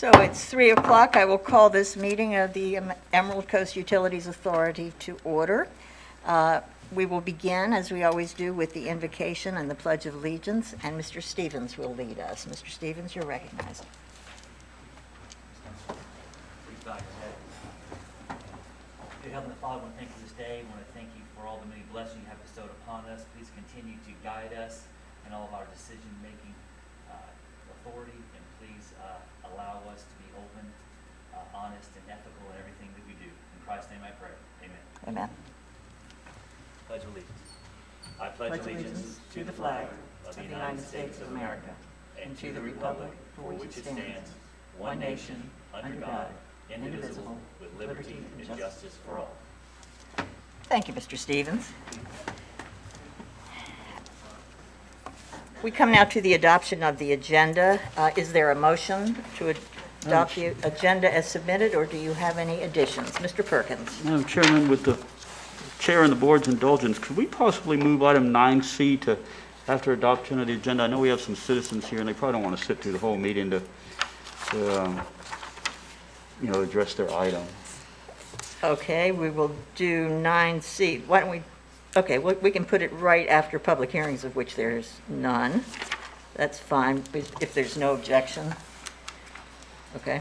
So it's 3 o'clock. I will call this meeting of the Emerald Coast Utilities Authority to order. We will begin, as we always do, with the invocation and the Pledge of Allegiance, and Mr. Stevens will lead us. Mr. Stevens, you're recognized. Please bow your head. Dear Heavenly Father, I want to thank you for this day. I want to thank you for all the many blessings you have bestowed upon us. Please continue to guide us in all of our decision-making authority, and please allow us to be open, honest, and ethical in everything that we do. In Christ's name I pray. Amen. Amen. Pledge allegiance. I pledge allegiance to the flag of the United States of America and to the republic for which it stands, one nation, under God, indivisible, with liberty and justice for all. Thank you, Mr. Stevens. We come now to the adoption of the agenda. Is there a motion to adopt the agenda as submitted, or do you have any additions? Mr. Perkins. Madam Chairman, with the Chair and the Board's indulgence, could we possibly move item 9C to after adoption of the agenda? I know we have some citizens here, and they probably don't want to sit through the whole meeting to address their item. Okay, we will do 9C. Why don't we, okay, we can put it right after public hearings, of which there's none. That's fine, if there's no objection. Okay.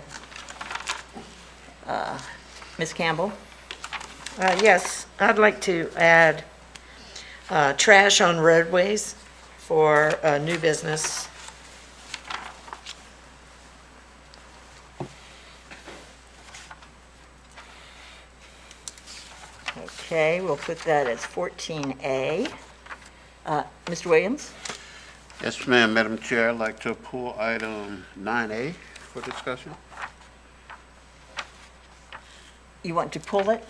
Ms. Campbell? Yes, I'd like to add trash on roadways for new business. Okay, we'll put that as 14A. Mr. Williams? Yes, ma'am. Madam Chair, I'd like to pull item 9A for discussion. You want to pull it?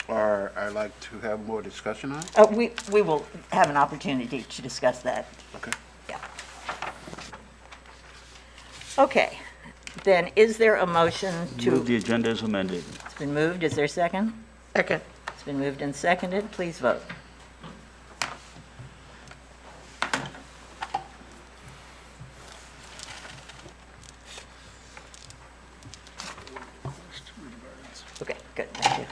Or I'd like to have more discussion on it. We will have an opportunity to discuss that. Okay. Yeah. Okay, then is there a motion to? Move the agenda as amended. It's been moved. Is there a second? Second. It's been moved and seconded. Please vote. Okay, good. Thank you.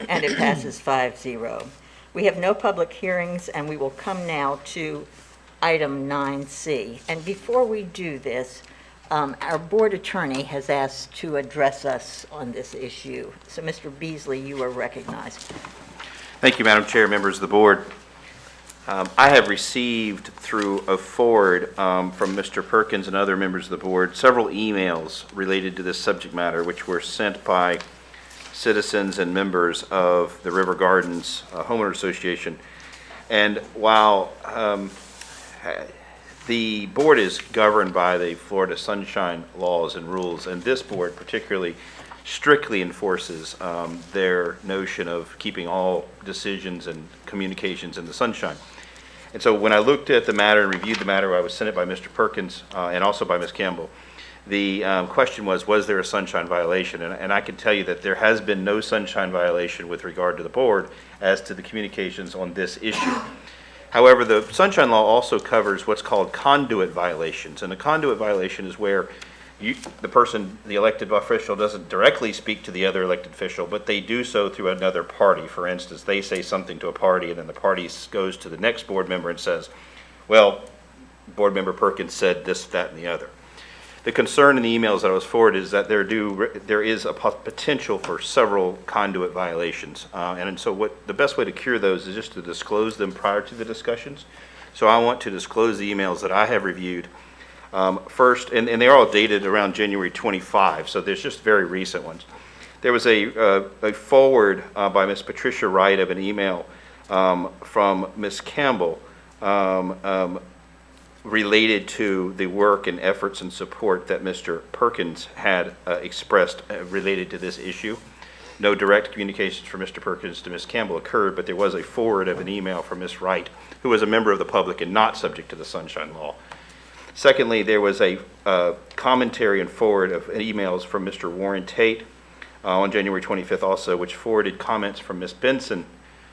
And it passes 5-0. We have no public hearings, and we will come now to item 9C. And before we do this, our board attorney has asked to address us on this issue. So, Mr. Beasley, you are recognized. Thank you, Madam Chair, members of the board. I have received through a forward from Mr. Perkins and other members of the board several emails related to this subject matter, which were sent by citizens and members of the River Gardens Homeowner Association. And while the board is governed by the Florida Sunshine laws and rules, and this board particularly strictly enforces their notion of keeping all decisions and communications in the sunshine. And so when I looked at the matter and reviewed the matter, I was sent it by Mr. Perkins and also by Ms. Campbell. The question was there a sunshine violation? And I can tell you that there has been no sunshine violation with regard to the board as to the communications on this issue. However, the sunshine law also covers what's called conduit violations. And a conduit violation is where the elected official doesn't directly speak to the other elected official, but they do so through another party. For instance, they say something to a party, and then the party goes to the next board member and says, well, board member Perkins said this, that, and the other. The concern in the emails that I was forwarded is that there is a potential for several conduit violations. And so the best way to cure those is just to disclose them prior to the discussions. So I want to disclose the emails that I have reviewed. First, and they're all dated around January 25, so there's just very recent ones. There was a forward by Ms. Patricia Wright of an email from Ms. Campbell related to the work and efforts and support that Mr. Perkins had expressed related to this issue. No direct communications from Mr. Perkins to Ms. Campbell occurred, but there was a forward of an email from Ms. Wright, who was a member of the public and not subject to the Sunshine Law. Secondly, there was a commentary and forward of emails from Mr. Warren Tate on January 25th also, which forwarded comments from Ms. Benson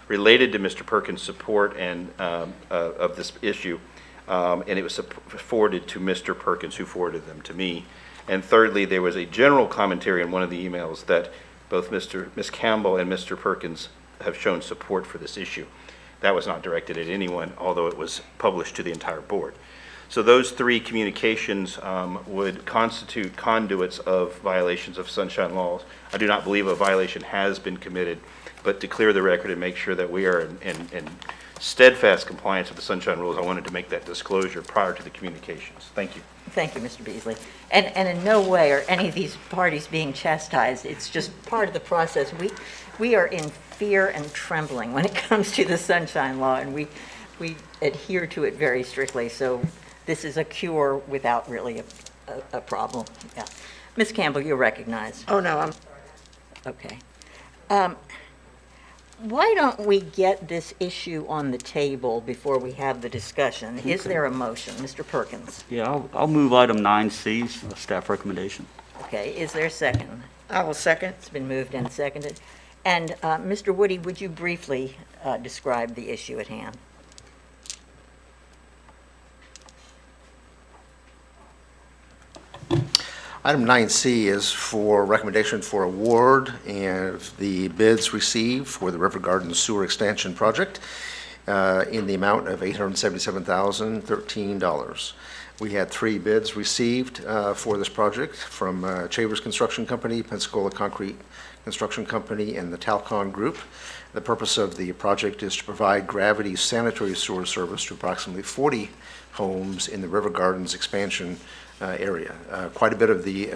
related to Mr. Perkins' support and of this issue, and it was forwarded to Mr. Perkins, who forwarded them to me. And thirdly, there was a general commentary in one of the emails that both Ms. Campbell and Mr. Perkins have shown support for this issue. That was not directed at anyone, although it was published to the entire board. So those three communications would constitute conduits of violations of sunshine laws. I do not believe a violation has been committed, but to clear the record and make sure that we are in steadfast compliance with the sunshine rules, I wanted to make that disclosure prior to the communications. Thank you. Thank you, Mr. Beasley. And in no way are any of these parties being chastised. It's just part of the process. We are in fear and trembling when it comes to the sunshine law, and we adhere to it very strictly. So this is a cure without really a problem. Yeah. Ms. Campbell, you're recognized. Oh, no, I'm Okay. Why don't we get this issue on the table before we have the discussion? Is there a motion? Mr. Perkins? Yeah, I'll move item 9C, staff recommendation. Okay, is there a second? I will second. It's been moved and seconded. And Mr. Woody, would you briefly describe the issue at hand? Item 9C is for recommendation for award and the bids received for the River Garden Sewer Expansion Project in the amount of $877,013. We had 3 bids received for this project from Chavers Construction Company, Pensacola Concrete Construction Company, and the Talcon Group. The purpose of the project is to provide gravity sanitary sewer service to approximately 40 homes in the River Gardens expansion area. Quite a bit of the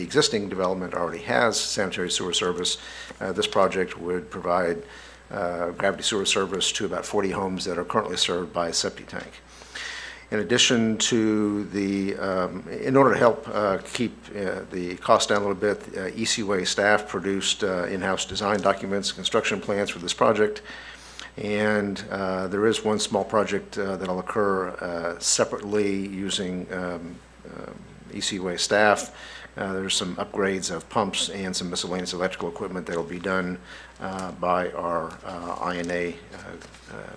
existing development already has sanitary sewer service. This project would provide gravity sewer service to about 40 homes that are currently served by a septic tank. In addition to in order to help keep the cost down a little bit, ECUA staff produced in-house design documents, construction plans for this project. And there is one small project that'll occur separately using ECUA staff. There's some upgrades of pumps and some miscellaneous electrical equipment that'll be done by our INA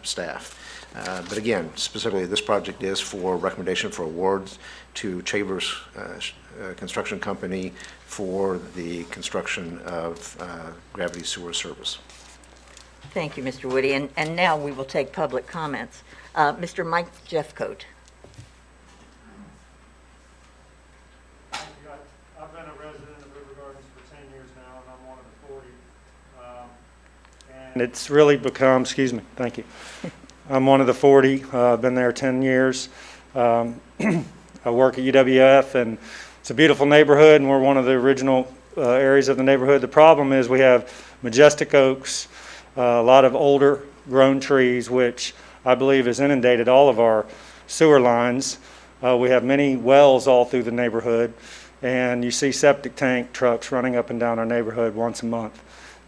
staff. But again, specifically, this project is for recommendation for awards to Chavers Construction Company for the construction of gravity sewer service. Thank you, Mr. Woody. And now we will take public comments. Mr. Mike Jeffcoat. I've been a resident of River Gardens for 10 years now, and I'm one of the 40. And it's really become, excuse me, thank you. I'm one of the 40, I've been there 10 years. I work at UWF, and it's a beautiful neighborhood, and we're one of the original areas of the neighborhood. The problem is we have majestic oaks, a lot of older grown trees, which I believe has inundated all of our sewer lines. We have many wells all through the neighborhood, and you see septic tank trucks running up and down our neighborhood once a month.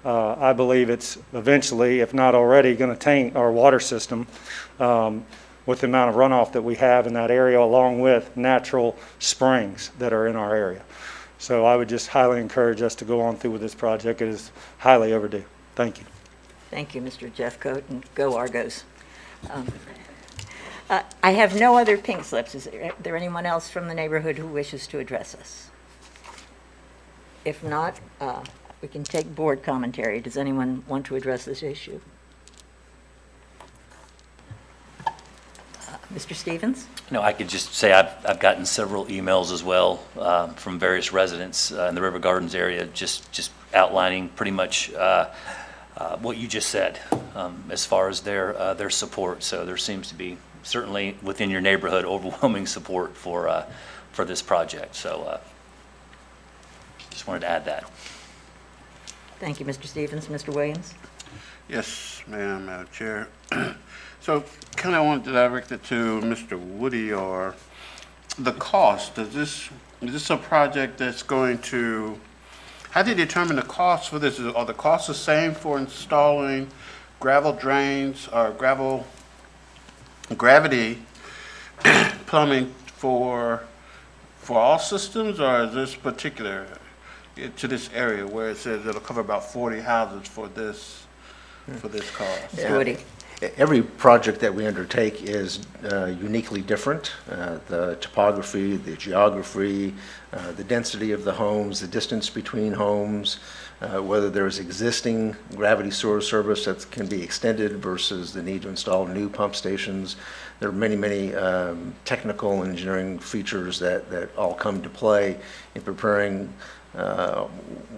I believe it's eventually, if not already, going to taint our water system with the amount of runoff that we have in that area, along with natural springs that are in our area. So I would just highly encourage us to go on through with this project. It is highly overdue. Thank you. Thank you, Mr. Jeffcoat, and go Argos. I have no other pink slips. Is there anyone else from the neighborhood who wishes to address us? If not, we can take board commentary. Does anyone want to address this issue? Mr. Stevens? No, I could just say I've gotten several emails as well from various residents in the River Gardens area, just outlining pretty much what you just said as far as their support. So there seems to be certainly within your neighborhood overwhelming support for this project. So just wanted to add that. Thank you, Mr. Stevens. Mr. Williams? Yes, ma'am, Madam Chair. So kind of wanted to direct it to Mr. Woody, or the cost. Is this a project that's going to, how do you determine the cost for this? Are the costs the same for installing gravel drains or gravity plumbing for all systems, or is this particular to this area where it says it'll cover about 40 houses for this for this cost? Mr. Woody? Every project that we undertake is uniquely different. The topography, the geography, the density of the homes, the distance between homes, whether there's existing gravity sewer service that can be extended versus the need to install new pump stations. There are many, many technical engineering features that all come to play in preparing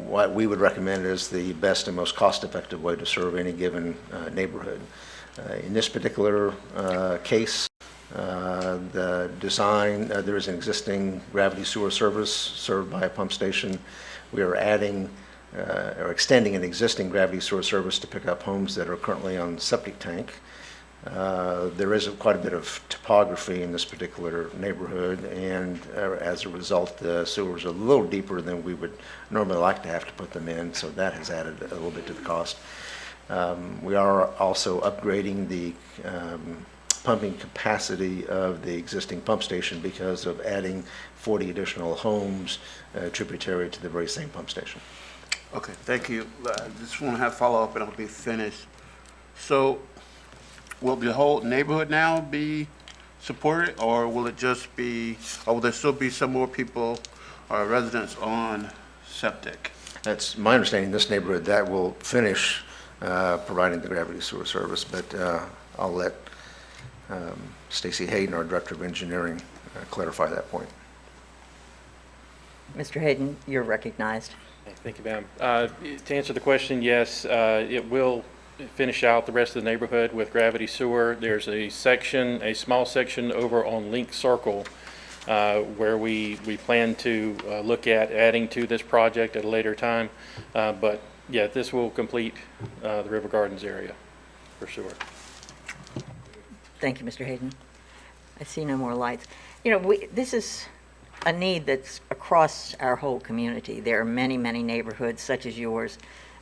what we would recommend as the best and most cost-effective way to serve any given neighborhood. In this particular case, the design, there is an existing gravity sewer service served by a pump station. We are adding or extending an existing gravity sewer service to pick up homes that are currently on septic tank. There is quite a bit of topography in this particular neighborhood, and as a result, the sewers are a little deeper than we would normally like to have to put them in, so that has added a little bit to the cost. We are also upgrading the pumping capacity of the existing pump station because of adding 40 additional homes tributary to the very same pump station. Okay, thank you. Just want to have follow-up and I'll be finished. So will the whole neighborhood now be supported, or will it just be, or will there still be some more people or residents on septic? That's my understanding, this neighborhood, that will finish providing the gravity sewer service, but I'll let Stacy Hayden, our Director of Engineering, clarify that point. Mr. Hayden, you're recognized. Thank you, ma'am. To answer the question, yes, it will finish out the rest of the neighborhood with gravity sewer. There's a section, a small section over on Link Circle where we plan to look at adding to this project at a later time. But yeah, this will complete the River Gardens area for sewer. Thank you, Mr. Hayden. I see no more lights. You know, this is a need that's across our whole community. There are many, many neighborhoods such as yours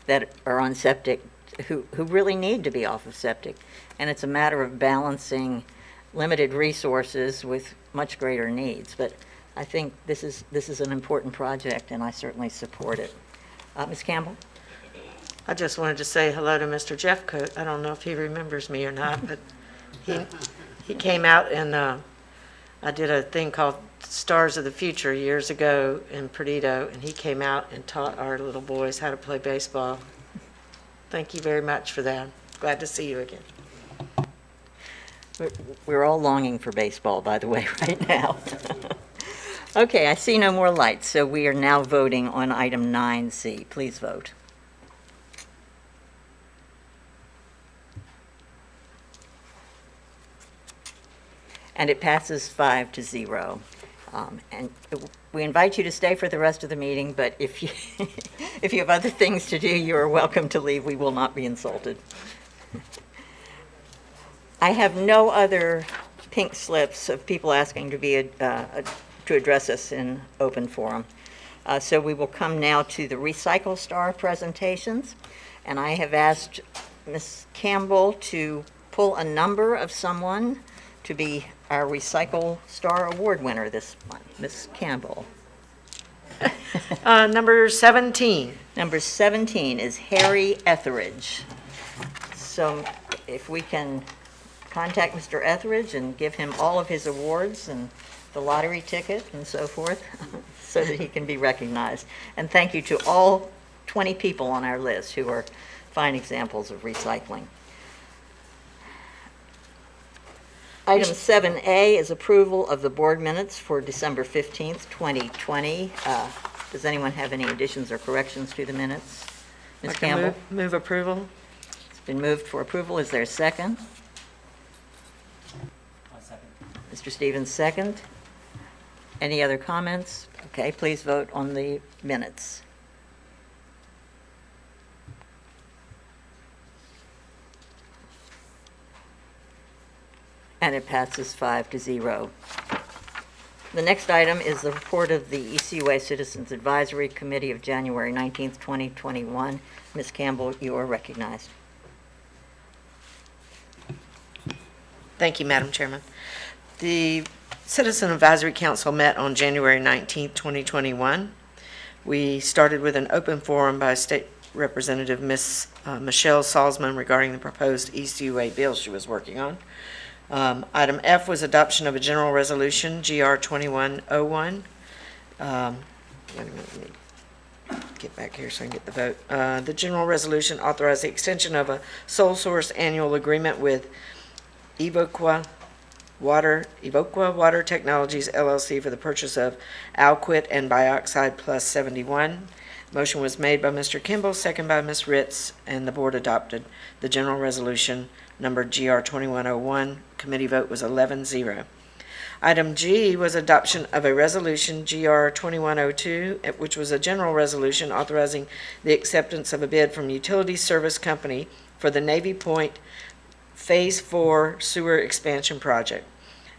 that are on septic who really need to be off of septic. And it's a matter of balancing limited resources with much greater needs. But I think this is an important project, and I certainly support it. Ms. Campbell? I just wanted to say hello to Mr. Jeffcoat. I don't know if he remembers me or not, but he came out and I did a thing called Stars of the Future years ago in Perdido, and he came out and taught our little boys how to play baseball. Thank you very much for that. Glad to see you again. We're all longing for baseball, by the way, right now. Okay, I see no more lights, so we are now voting on item 9C. Please vote. And it passes 5-0. And we invite you to stay for the rest of the meeting, but if you, if you have other things to do, you are welcome to leave. We will not be insulted. I have no other pink slips of people asking to address us in open forum. So we will come now to the Recycle Star presentations. And I have asked Ms. Campbell to pull a number of someone to be our Recycle Star Award winner this month. Ms. Campbell. Number 17. Number 17 is Harry Etheridge. So if we can contact Mr. Etheridge and give him all of his awards and the lottery ticket and so forth, so that he can be recognized. And thank you to all 20 people on our list who are fine examples of recycling. Item 7A is approval of the board minutes for December 15th, 2020. Does anyone have any additions or corrections to the minutes? Ms. Campbell? Move approval. It's been moved for approval. Is there a second? I'll second. Mr. Stevens, second. Any other comments? Okay, please vote on the minutes. And it passes 5-0. The next item is the report of the ECUA Citizens Advisory Committee of January 19th, 2021. Ms. Campbell, you are recognized. Thank you, Madam Chairman. The Citizen Advisory Council met on January 19th, 2021. We started with an open forum by Representative Miss Michelle Salzman regarding the proposed ECUA bill she was working on. Item F was adoption of a general resolution, GR 2101. Wait a minute, let me get back here so I can get the vote. The general resolution authorized the extension of a sole source annual agreement with ECUA Water Technologies LLC for the purchase of Alquit and Bioxide Plus 71. Motion was made by Mr. Kimball, second by Ms. Ritz, and the board adopted the general resolution number GR 2101. Committee vote was 11-0. Item G was adoption of a resolution, GR 2102, which was a general resolution authorizing the acceptance of a bid from Utility Service Company for the Navy Point Phase 4 Sewer Expansion Project.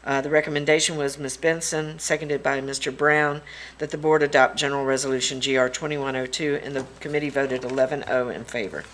The recommendation was Ms. Benson, seconded by Mr. Brown, that the board adopt General Resolution GR 2102, and the committee voted 11-0 in favor.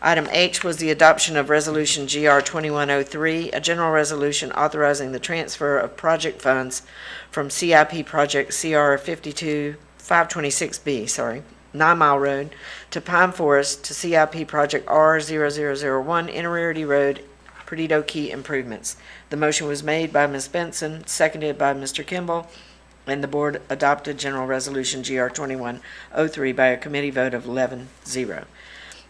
Item H was the adoption of Resolution GR 2103, a general resolution authorizing the transfer of project funds from CIP Project CR 526B, 9 Mile Road, to Pine Forest to CIP Project R0001, Interiority Road, Perdido Key Improvements. The motion was made by Ms. Benson, seconded by Mr. Kimball, and the board adopted General Resolution GR 2103 by a committee vote of 11-0.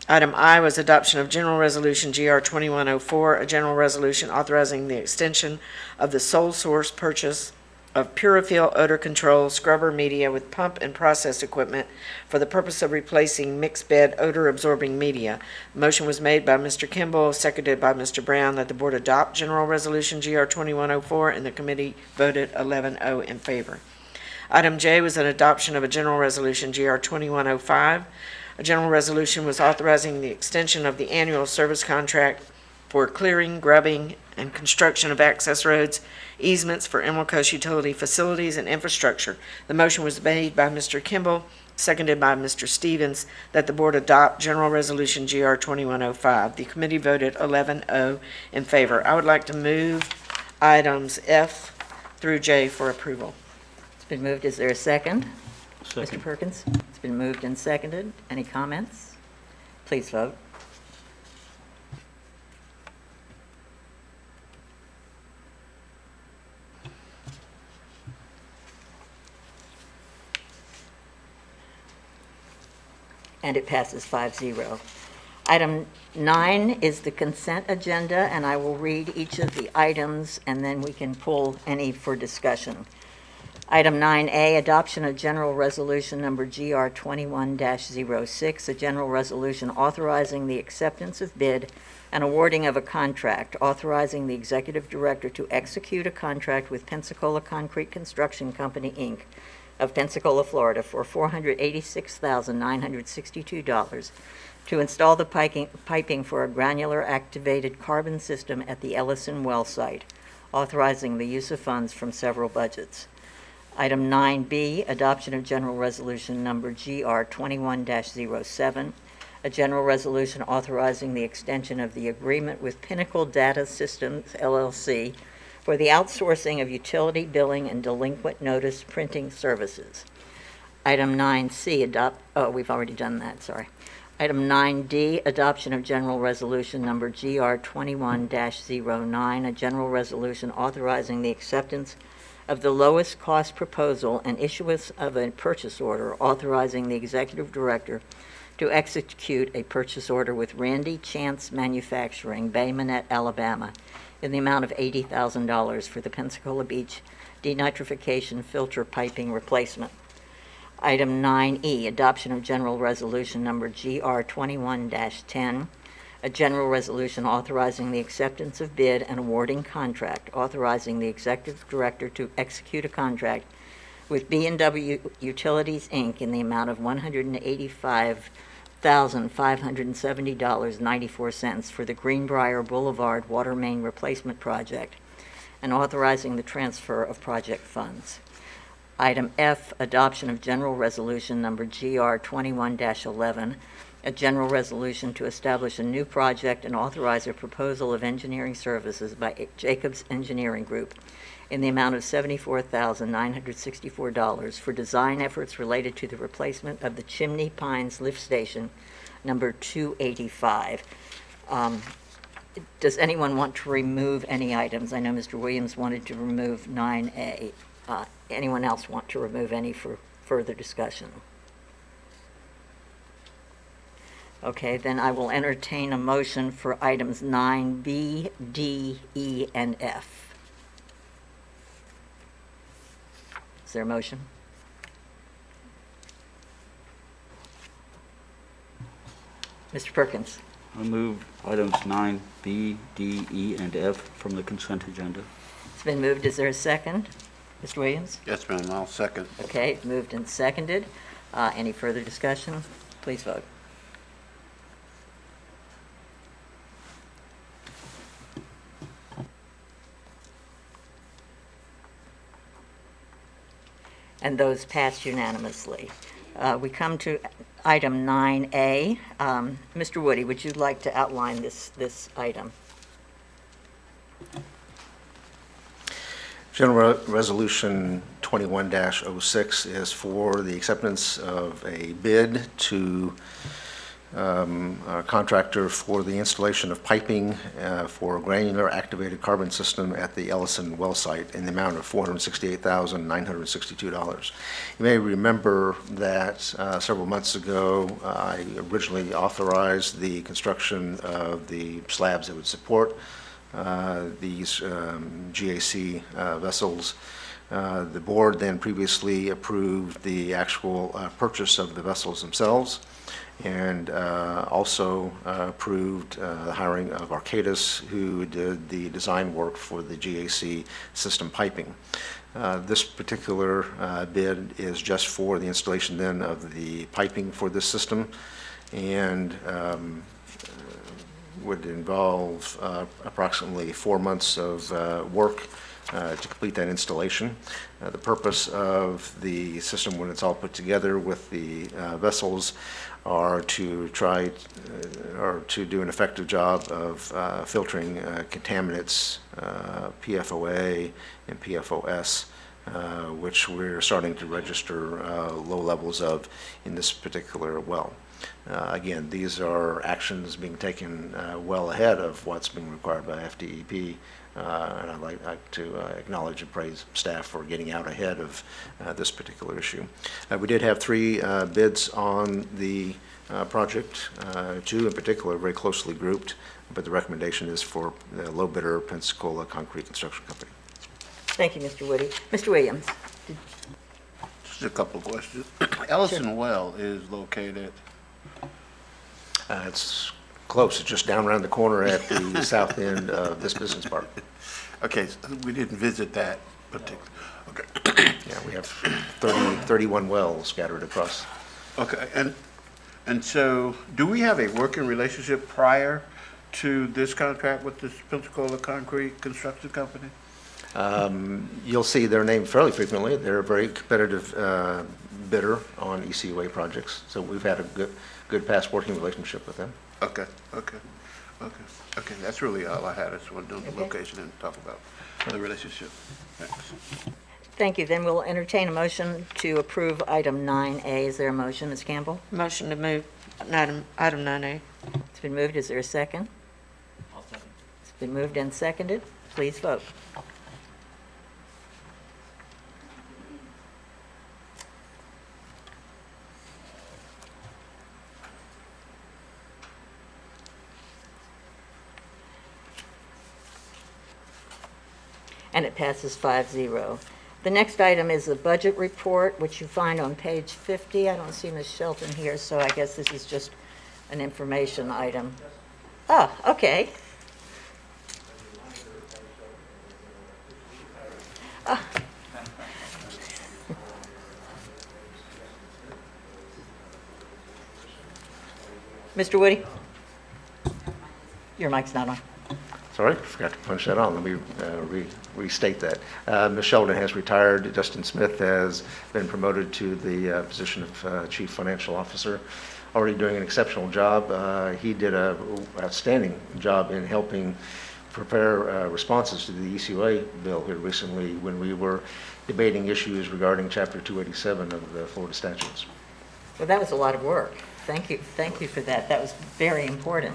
Item I was adoption of General Resolution GR 2104, a general resolution authorizing the extension of the sole source purchase of Purifil odor control scrubber media with pump and process equipment for the purpose of replacing mixed bed odor absorbing media. Motion was made by Mr. Kimball, seconded by Mr. Brown, that the board adopt General Resolution GR 2104, and the committee voted 11-0 in favor. Item J was an adoption of a General Resolution GR 2105. A general resolution was authorizing the extension of the annual service contract for clearing, grubbing, and construction of access roads, easements for Emerald Coast utility facilities and infrastructure. The motion was made by Mr. Kimball, seconded by Mr. Stevens, that the board adopt General Resolution GR 2105. The committee voted 11-0 in favor. I would like to move items F through J for approval. It's been moved. Is there a second? Mr. Second. Perkins? It's been moved and seconded. Any comments? Please vote. And it passes 5-0. Item 9 is the consent agenda, and I will read each of the items, and then we can pull any for discussion. Item 9A, adoption of General Resolution Number GR 21-06, a general resolution authorizing the acceptance of bid and awarding of a contract, authorizing the executive director to execute a contract with Pensacola Concrete Construction Company, Inc. of Pensacola, Florida, for $486,962 to install the piping for a granular activated carbon system at the Ellison well site, authorizing the use of funds from several budgets. Item 9B, adoption of General Resolution Number GR 21-07, a general resolution authorizing the extension of the agreement with Pinnacle Data Systems, LLC, for the outsourcing of utility billing and delinquent notice printing services. Item 9C, we've already done that, sorry. Item 9D, adoption of General Resolution Number GR 21-09, a general resolution authorizing the acceptance of the lowest cost proposal and issuance of a purchase order, authorizing the executive director to execute a purchase order with Randy Chance Manufacturing, Bay Minette, Alabama, in the amount of $80,000 for the Pensacola Beach denitrification filter piping replacement. Item 9E, adoption of General Resolution Number GR 21-10, a general resolution authorizing the acceptance of bid and awarding contract, authorizing the executive director to execute a contract with B&W Utilities, Inc. in the amount of $185,570.94 for the Greenbrier Boulevard Water Main Replacement Project, and authorizing the transfer of project funds. Item F, adoption of General Resolution Number GR 21-11, a general resolution to establish a new project and authorize a proposal of engineering services by Jacobs Engineering Group in the amount of $74,964 for design efforts related to the replacement of the Chimney Pines Lift Station, number 285. Does anyone want to remove any items? I know Mr. Williams wanted to remove 9A. Anyone else want to remove any for further discussion? Okay, then I will entertain a motion for items 9B, D, E, and F. Is there a motion? Mr. Perkins? I move items 9B, D, E, and F from the consent agenda. It's been moved. Is there a second? Mr. Williams? Yes, ma'am, I'll second. Okay, moved and seconded. Any further discussion? Please vote. And those passed unanimously. We come to item 9A. Mr. Woody, would you like to outline this item? General Resolution 21-06 is for the acceptance of a bid to a contractor for the installation of piping for a granular activated carbon system at the Ellison well site in the amount of $468,962. You may remember that several months ago, I originally authorized the construction of the slabs that would support these GAC vessels. The board then previously approved the actual purchase of the vessels themselves, and also approved the hiring of Arcadis, who did the design work for the GAC system piping. This particular bid is just for the installation then of the piping for this system, and would involve approximately 4 months of work to complete that installation. The purpose of the system, when it's all put together with the vessels, are to try or to do an effective job of filtering contaminants, PFOA and PFOS, which we're starting to register low levels of in this particular well. Again, these are actions being taken well ahead of what's being required by FDEP, and I'd like to acknowledge and praise staff for getting out ahead of this particular issue. We did have 3 bids on the project, 2 in particular very closely grouped, but the recommendation is for the low bidder, Pensacola Concrete Construction Company. Thank you, Mr. Woody. Mr. Williams? Just a couple of questions. Ellison Well is located, It's close. It's just down around the corner at the south end of this business park. okay, so we didn't visit that particular, okay. Yeah, we have 31 wells scattered across. Okay, and so, do we have a working relationship prior to this contract with this Pensacola Concrete Construction Company? You'll see their name fairly frequently. They're a very competitive bidder on ECUA projects, so we've had a good past working relationship with them. Okay, that's really all I had. I just wanted to know the Okay. location and talk about the relationship. Thanks. Thank you. Then we'll entertain a motion to approve item 9A. Is there a motion, Ms. Campbell? Motion to move item 9A. It's been moved. Is there a second? I'll second. It's been moved and seconded. Please vote. And it passes 5-0. The next item is the budget report, which you find on page 50. I don't see Ms. Shelton here, so I guess this is just an information item. Oh, okay. Ah. Mr. Woody? Your mic's not on. Sorry, forgot to punch that on. Let me restate that. Ms. Sheldon has retired. Justin Smith has been promoted to the position of Chief Financial Officer. already doing an exceptional job. He did an outstanding job in helping prepare responses to the ECUA bill here recently when we were debating issues regarding Chapter 287 of the Florida statutes. Well, that was a lot of work. Thank you for that. That was very important.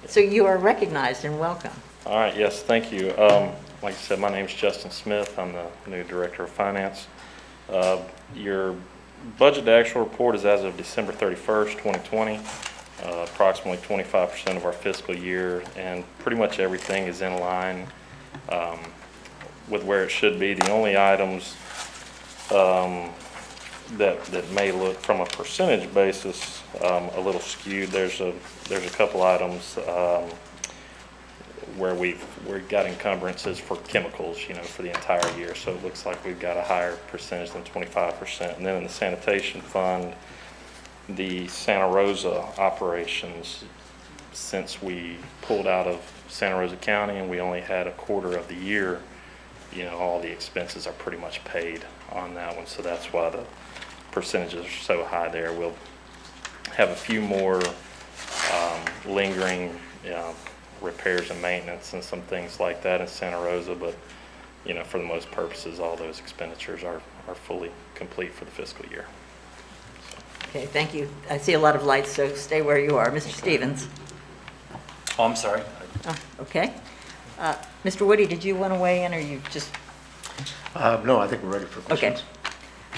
So you are recognized and welcome. All right, yes, thank you. Like I said, my name's Justin Smith. I'm the new Director of Finance. Your budget to actual report is as of December 31st, 2020, approximately 25% of our fiscal year, and pretty much everything is in line with where it should be. The only items that may look from a percentage basis a little skewed. There's a couple items where we've got encumbrances for chemicals, for the entire year. So it looks like we've got a higher percentage than 25%. And then in the sanitation fund, the Santa Rosa operations, since we pulled out of Santa Rosa County and we only had a quarter of the year, all the expenses are pretty much paid on that one. So that's why the percentages are so high there. We'll have a few more lingering repairs and maintenance and some things like that in Santa Rosa, but for the most purposes, all those expenditures are fully complete for the fiscal year. Okay, thank you. I see a lot of lights, so stay where you are. Mr. Stevens? Oh, I'm sorry. Okay. Mr. Woody, did you want to weigh in, or you just... No, I think we're ready for questions.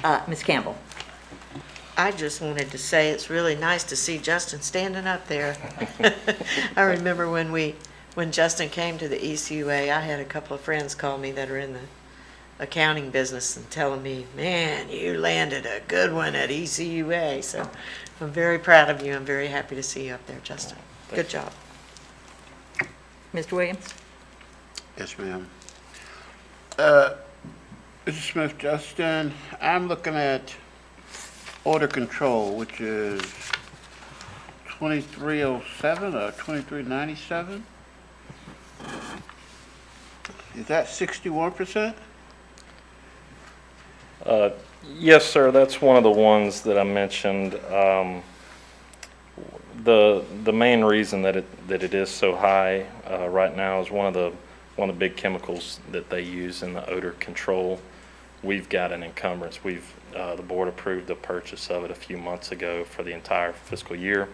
Okay. Ms. Campbell? I just wanted to say it's really nice to see Justin standing up there. I remember when Justin came to the ECUA, I had a couple of friends call me that are in the accounting business and telling me, man, you landed a good one at ECUA. So I'm very proud of you. I'm very happy to see you up there, Justin. Good job. Mr. Williams? Yes, ma'am. Mr. Smith, Justin, I'm looking at order control, which is 2307 or 2397. Is that 61%? Yes, sir. That's one of the ones that I mentioned. The main reason that it is so high right now is one of the big chemicals that they use in the odor control. We've got an encumbrance. The board approved the purchase of it a few months ago for the entire fiscal year,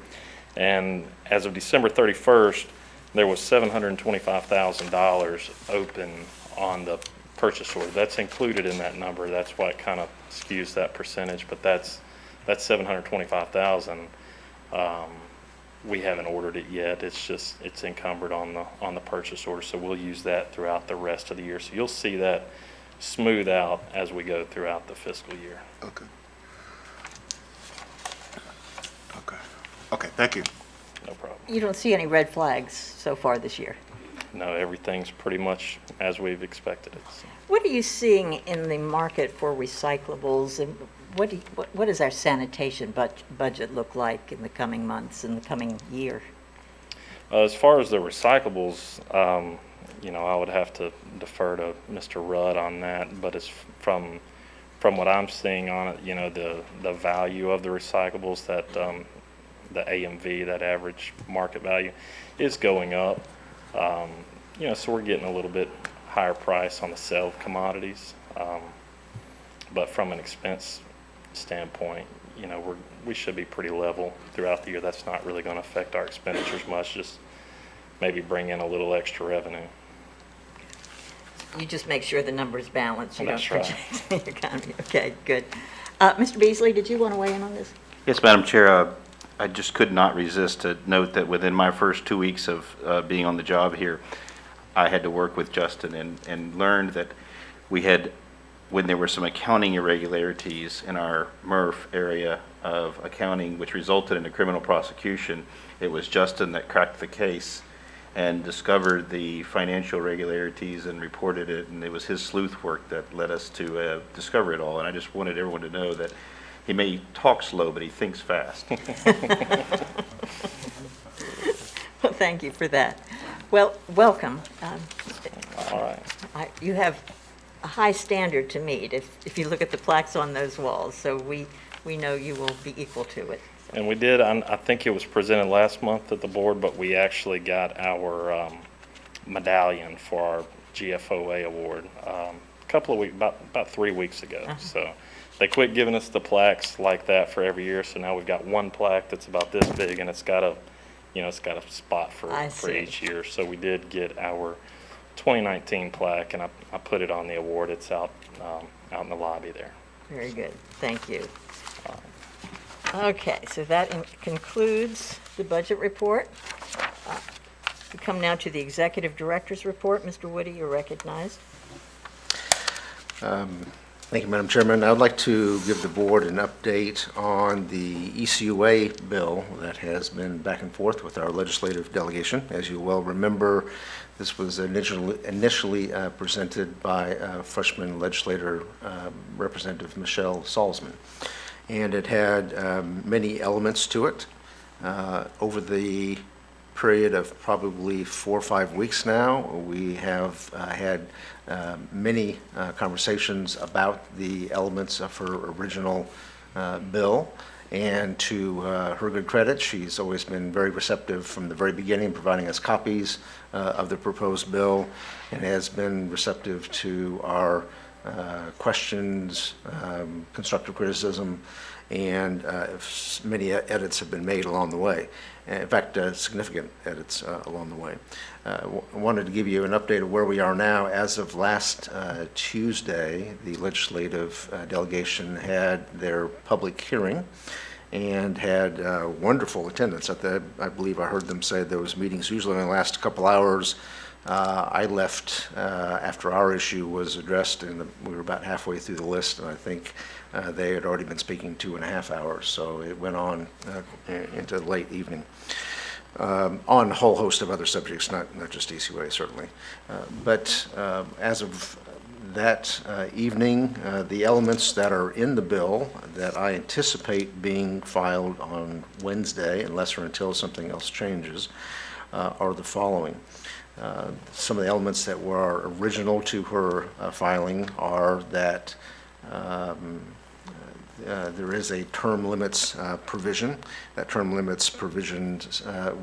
and as of December 31st, there was $725,000 open on the purchase order. That's included in that number. That's why it kind of skews that percentage, but that's $725,000. We haven't ordered it yet. It's encumbered on the purchase order, so we'll use that throughout the rest of the year. So you'll see that smooth out as we go throughout the fiscal year. Okay, thank you. No problem. You don't see any red flags so far this year? No, everything's pretty much as we've expected it. So. What are you seeing in the market for recyclables, and what does our sanitation budget look like in the coming months, in the coming year? As far as the recyclables, I would have to defer to Mr. Rudd on that, but it's from what I'm seeing on it, the value of the recyclables, that the AMV, that average market value, is going up. So we're getting a little bit higher price on the sale of commodities, but from an expense standpoint, we should be pretty level throughout the year. That's not really going to affect our expenditures much, just maybe bring in a little extra revenue. You just make sure the numbers balance. You That's don't right. project the economy. Okay, good. Mr. Beasley, did you want to weigh in on this? Yes, Madam Chair, I just could not resist to note that within my first 2 weeks of being on the job here, I had to work with Justin and learned that we had, when there were some accounting irregularities in our MRF area of accounting, which resulted in a criminal prosecution, it was Justin that cracked the case and discovered the financial irregularities and reported it, and it was his sleuth work that led us to discover it all. And I just wanted everyone to know that he may talk slow, but he thinks fast. Well, thank you for that. Well, welcome. All right. You have a high standard to meet if you look at the plaques on those walls, so we know you will be equal to it. And we did, I think it was presented last month at the board, but we actually got our medallion for our GFOA award a couple of weeks, about 3 weeks ago. So they quit giving us the plaques like that for every year, so now we've got one plaque that's about this big, and it's got a spot I for see. each year. So we did get our 2019 plaque, and I put it on the award. It's out in the lobby there. Very good, thank you. Okay, so that concludes the budget report. We come now to the Executive Director's report. Mr. Woody, you're recognized. Thank you, Madam Chairman. I would like to give the board an update on the ECUA bill that has been back and forth with our legislative delegation. As you well remember, this was initially presented by freshman legislator Representative Michelle Salzman, and it had many elements to it. Over the period of probably 4 or 5 weeks now, we have had many conversations about the elements of her original bill. And to her good credit, she's always been very receptive from the very beginning, providing us copies of the proposed bill, and has been receptive to our questions, constructive criticism, and many edits have been made along the way. In fact, significant edits along the way. I wanted to give you an update of where we are now. As of last Tuesday, the legislative delegation had their public hearing and had wonderful attendance. I believe I heard them say those meetings usually only last a couple hours. I left after our issue was addressed, and we were about halfway through the list, and I think they had already been speaking 2.5 hours, so it went on into the late evening on a whole host of other subjects, not just ECUA, certainly. But as of that evening, the elements that are in the bill that I anticipate being filed on Wednesday, unless or until something else changes, are the following. Some of the elements that were original to her filing are that there is a term limits provision. That term limits provision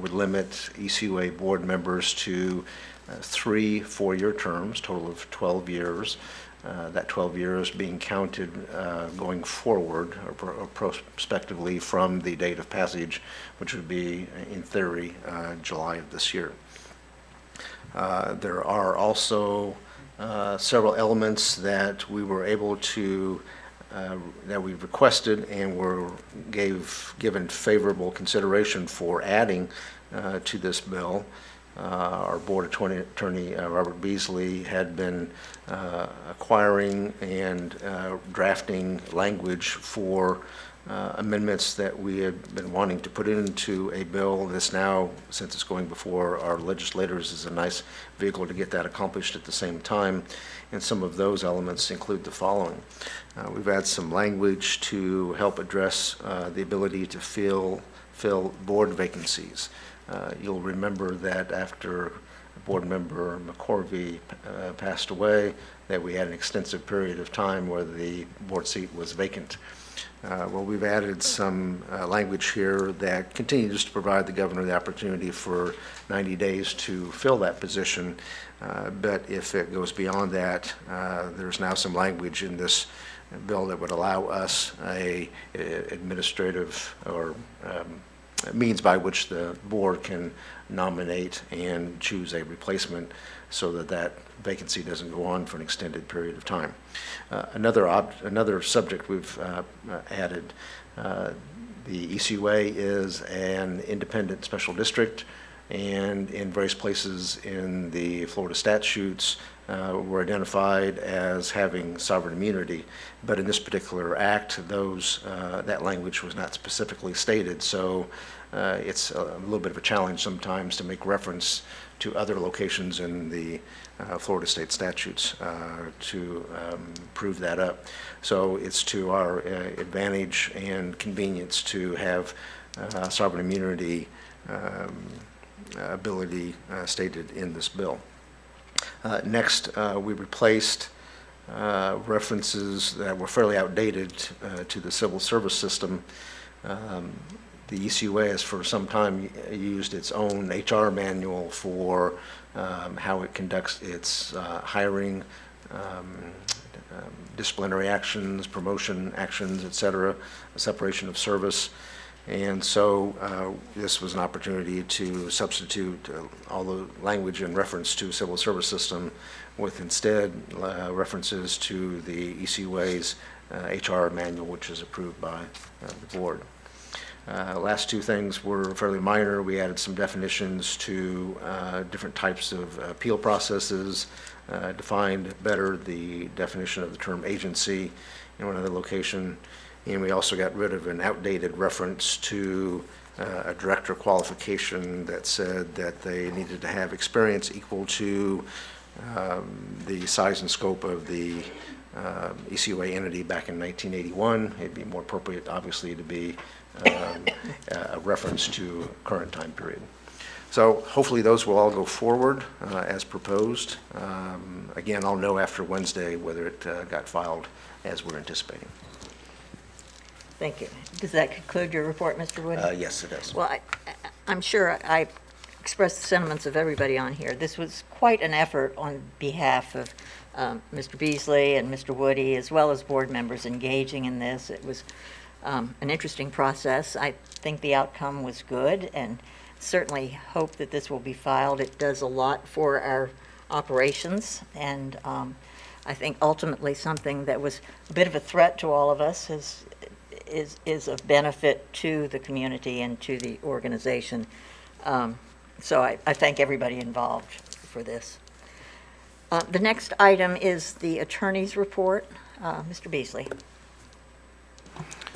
would limit ECUA board members to 3 4-year terms, total of 12 years. That 12 years being counted going forward or prospectively from the date of passage, which would be, in theory, July of this year. There are also several elements that we were able to, that we requested and were given favorable consideration for adding to this bill. Our board attorney, Robert Beasley, had been acquiring and drafting language for amendments that we had been wanting to put into a bill that's now, since it's going before our legislators, is a nice vehicle to get that accomplished at the same time. And some of those elements include the following. We've added some language to help address the ability to fill board vacancies. You'll remember that after board member McCorvey passed away, that we had an extensive period of time where the board seat was vacant. Well, we've added some language here that continues to provide the governor the opportunity for 90 days to fill that position. But if it goes beyond that, there's now some language in this bill that would allow us a administrative or means by which the board can nominate and choose a replacement so that that vacancy doesn't go on for an extended period of time. Another subject we've added, the ECUA is an independent special district, and in various places in the Florida statutes were identified as having sovereign immunity. But in this particular act, that language was not specifically stated, so it's a little bit of a challenge sometimes to make reference to other locations in the Florida state statutes to prove that up. So it's to our advantage and convenience to have sovereign immunity ability stated in this bill. Next, we replaced references that were fairly outdated to the civil service system the ECUA has for some time used its own HR manual for how it conducts its hiring, disciplinary actions, promotion actions, et cetera, separation of service. And so this was an opportunity to substitute all the language in reference to civil service system with instead references to the ECUA's HR manual, which is approved by the board. Last two things were fairly minor. We added some definitions to different types of appeal processes, defined better the definition of the term agency in one other location, and we also got rid of an outdated reference to a director qualification that said that they needed to have experience equal to the size and scope of the ECUA entity back in 1981. It'd be more appropriate, obviously, to be a reference to current time period. So hopefully those will all go forward as proposed. Again, I'll know after Wednesday whether it got filed as we're anticipating. Thank you. Does that conclude your report, Mr. Woody? Yes, it does. Well, I'm sure I expressed the sentiments of everybody on here. This was quite an effort on behalf of Mr. Beasley and Mr. Woody, as well as board members engaging in this. It was an interesting process. I think the outcome was good, and certainly hope that this will be filed. It does a lot for our operations, and I think ultimately something that was a bit of a threat to all of us is of benefit to the community and to the organization. So I thank everybody involved for this. The next item is the attorney's report. Mr. Beasley.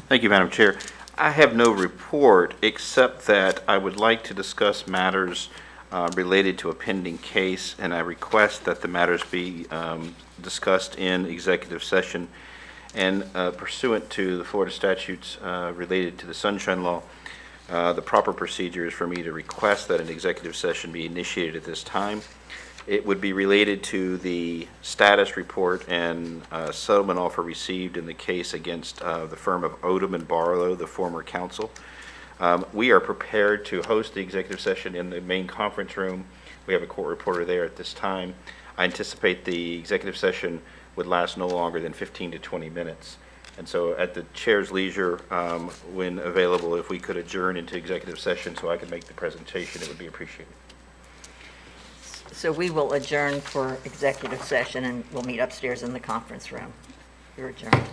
Thank you, Madam Chair. I have no report, except that I would like to discuss matters related to a pending case, and I request that the matters be discussed in executive session. And pursuant to the Florida statutes related to the Sunshine Law, the proper procedure is for me to request that an executive session be initiated at this time. It would be related to the status report and settlement offer received in the case against the firm of Odom and Barlow, the former counsel. We are prepared to host the executive session in the main conference room. We have a court reporter there at this time. I anticipate the executive session would last no longer than 15 to 20 minutes. And so at the chair's leisure, when available, if we could adjourn into executive session so I could make the presentation, it would be appreciated. So we will adjourn for executive session, and we'll meet upstairs in the conference room. You're adjourned.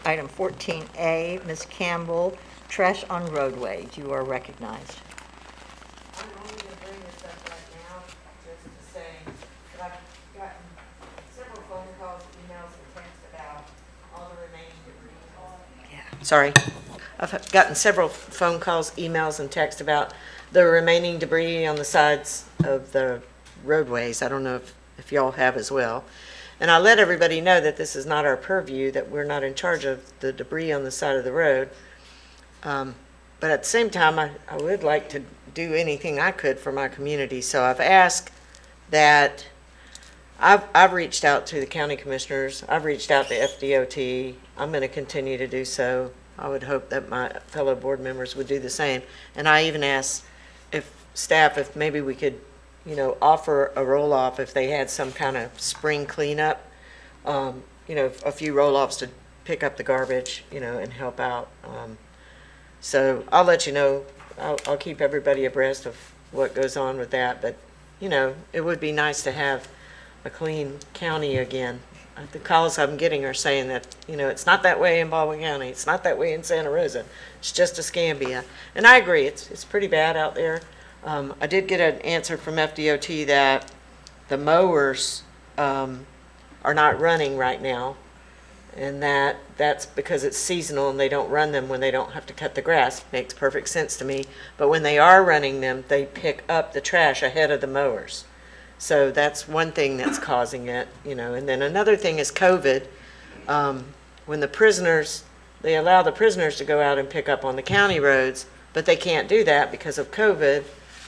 item 14A, Ms. Campbell, trash on roadways. You are recognized. I'm only going to bring this up right now, just to say that I've gotten several phone calls, emails, and texts about all the remaining debris. Sorry. I've gotten several phone calls, emails, and texts about the remaining debris on the sides of the roadways. I don't know if y'all have as well. And I let everybody know that this is not our purview, that we're not in charge of the debris on the side of the road. But at the same time, I would like to do anything I could for my community. So I've asked that, I've reached out to the county commissioners, I've reached out to FDOT, I'm going to continue to do so. I would hope that my fellow board members would do the same. And I even asked if maybe we could, offer a roll-off if they had some kind of spring cleanup, a few roll-offs to pick up the garbage, and help out. So I'll let you know. I'll keep everybody abreast of what goes on with that. But, it would be nice to have a clean county again. The calls I'm getting are saying that, it's not that way in Baldwin County. It's not that way in Santa Rosa. It's just Escambia. And I agree, it's pretty bad out there. I did get an answer from FDOT that the mowers are not running right now, and that's because it's seasonal and they don't run them when they don't have to cut the grass. Makes perfect sense to me. But when they are running them, they pick up the trash ahead of the mowers. So that's one thing that's causing it, And then another thing is COVID. When they allow the prisoners to go out and pick up on the county roads, but they can't do that because of COVID,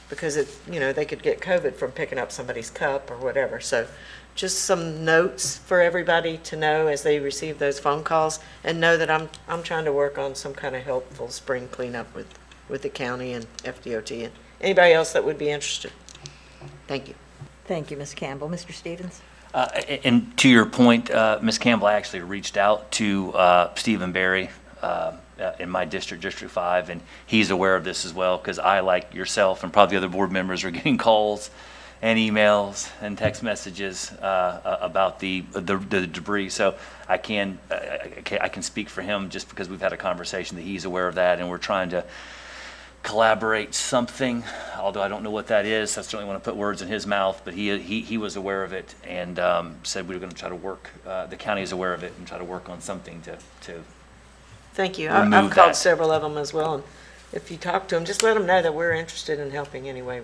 because they could get COVID from picking up somebody's cup or whatever. So just some notes for everybody to know as they receive those phone calls, and know that I'm trying to work on some kind of helpful spring cleanup with the county and FDOT and anybody else that would be interested. Thank you. Thank you, Ms. Campbell. Mr. Stevens? And to your point, Ms. Campbell, I actually reached out to Stephen Barry in my district, District 5, and he's aware of this as well, because I, like yourself and probably other board members, are getting calls and emails and text messages about the debris. So I can speak for him just because we've had a conversation that he's aware of that, and we're trying to collaborate something, although I don't know what that is. I certainly want to put words in his mouth, but he was aware of it and said we were going to try to work, the county is aware of it, and try to work on something to Thank you. remove I've called that. several of them as well, and if you talk to them, just let them know that we're interested in helping any way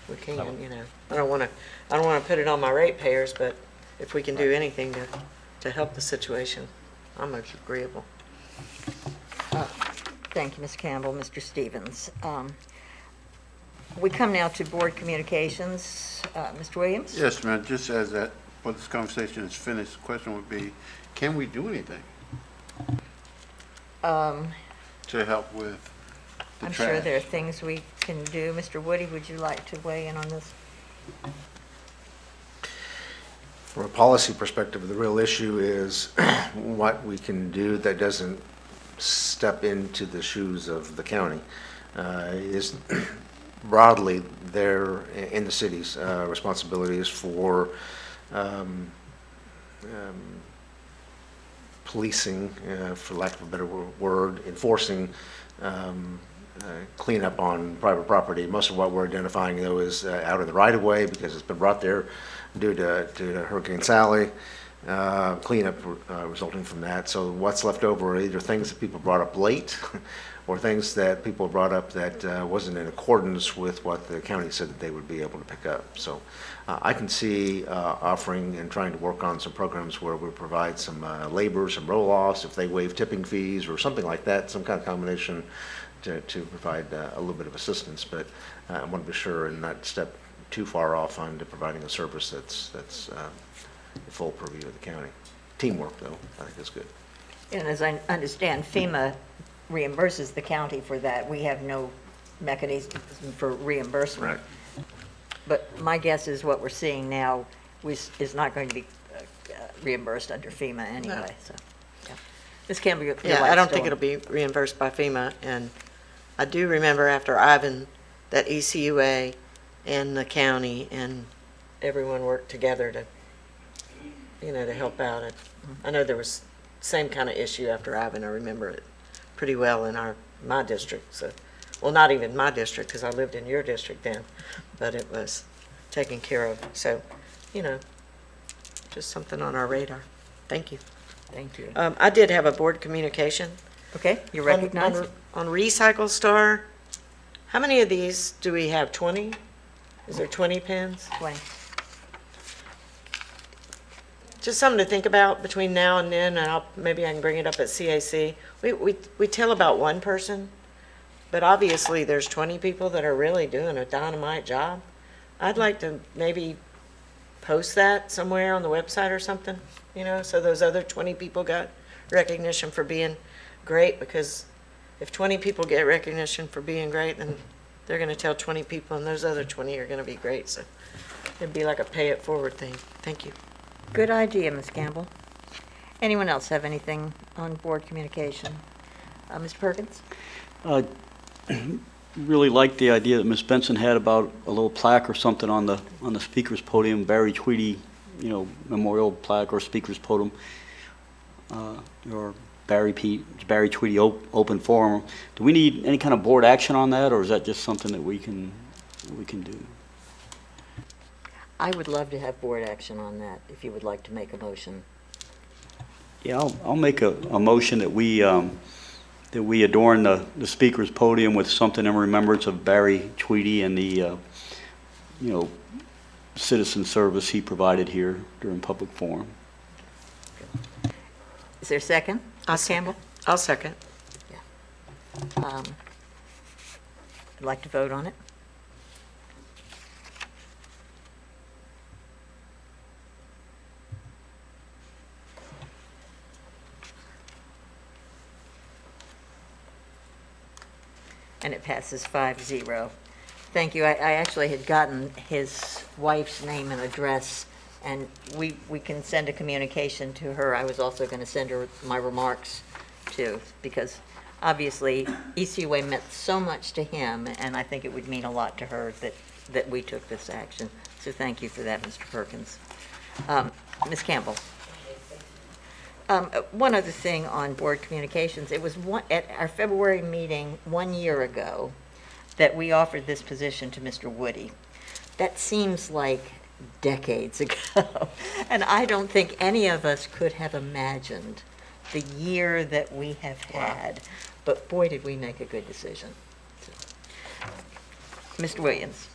we can, I don't want to put it on my ratepayers, but if we can do anything to help the situation, I'm agreeable. Thank you, Ms. Campbell. Mr. Stevens? We come now to board communications. Mr. Williams? Yes, ma'am, just as that, when this conversation is finished, the question would be, can we do anything to help with the I'm trash? sure there are things we can do. Mr. Woody, would you like to weigh in on this? From a policy perspective, the real issue is what we can do that doesn't step into the shoes of the county. Is broadly there in the city's responsibilities for policing, for lack of a better word, enforcing cleanup on private property. Most of what we're identifying, though, is out in the right-of-way because it's been brought there due to Hurricane Sally, cleanup resulting from that. So what's left over are either things that people brought up late or things that people brought up that wasn't in accordance with what the county said that they would be able to pick up. So I can see offering and trying to work on some programs where we provide some labor, some roll-offs, if they waive tipping fees or something like that, some kind of combination to provide a little bit of assistance. But I want to be sure and not step too far off onto providing a service that's the full purview of the county. Teamwork, though, I think is good. And as I understand, FEMA reimburses the county for that. We have no mechanism for reimbursement. Right. But my guess is what we're seeing now is not going to be reimbursed under FEMA anyway, so. Yeah. Ms. Campbell, your Yeah, light's I don't still think on. it'll be reimbursed by FEMA, and I do remember after Ivan that ECUA and the county and everyone worked together to help out. I know there was same kind of issue after Ivan. I remember it pretty well in my district. So, well, not even my district because I lived in your district then, but it was taken care of. So, just something on our radar. Thank you. Thank you. I did have a board communication. Okay, you recognize? On Recycle Star, how many of these do we have? 20? Is there 20 pins? 20. Just something to think about between now and then, and maybe I can bring it up at CAC. We tell about one person, but obviously there's 20 people that are really doing a dynamite job. I'd like to maybe post that somewhere on the website or something, so those other 20 people got recognition for being great, because if 20 people get recognition for being great, then they're going to tell 20 people, and those other 20 are going to be great. So it'd be like a pay it forward thing. Thank you. Good idea, Ms. Campbell. Anyone else have anything on board communication? Mr. Perkins? Really liked the idea that Ms. Benson had about a little plaque or something on the speaker's podium, Barry Tweedy, memorial plaque or speaker's podium, or Barry Tweedy open forum. Do we need any kind of board action on that, or is that just something that we can do? I would love to have board action on that, if you would like to make a motion. Yeah, I'll make a motion that we adorn the speaker's podium with something in remembrance of Barry Tweedy and the citizen service he provided here during public forum. Is there a second? Ms. Campbell? I'll second. I'd like to vote on it. And it passes 5-0. Thank you. I actually had gotten his wife's name and address, and we can send a communication to her. I was also going to send her my remarks too, because obviously ECUA meant so much to him, and I think it would mean a lot to her that we took this action. So thank you for that, Mr. Perkins. Ms. Campbell? One other thing on board communications, it was at our February meeting 1 year ago that we offered this position to Mr. Woody. That seems like decades ago, and I don't think any of us could have imagined the year that we have had, but boy, did we make a good decision. Mr. Williams.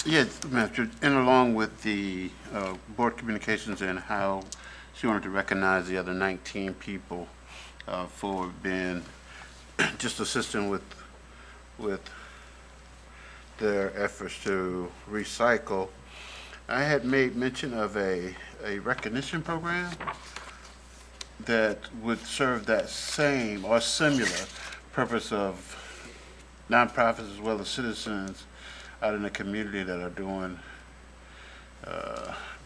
Yes, Master, and along with the board communications and how she wanted to recognize the other 19 people for being just assisting with their efforts to recycle. I had made mention of a recognition program that would serve that same or similar purpose of nonprofits as well as citizens out in the community that are doing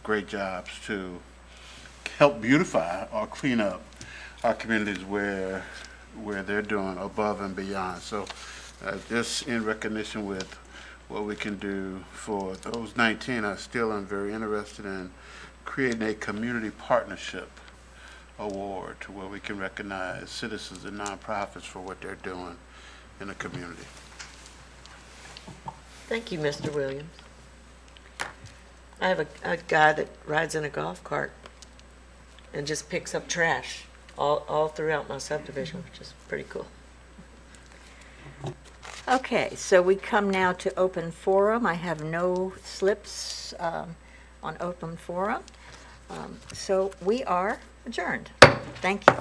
great jobs to help beautify or clean up our communities where they're doing above and beyond. So just in recognition with what we can do for those 19, I still am very interested in creating a community partnership award to where we can recognize citizens and nonprofits for what they're doing in the community. Thank you, Mr. Williams. I have a guy that rides in a golf cart and just picks up trash all throughout my subdivision, which is pretty cool. Okay, so we come now to open forum. I have no slips on open forum. So we are adjourned. Thank you.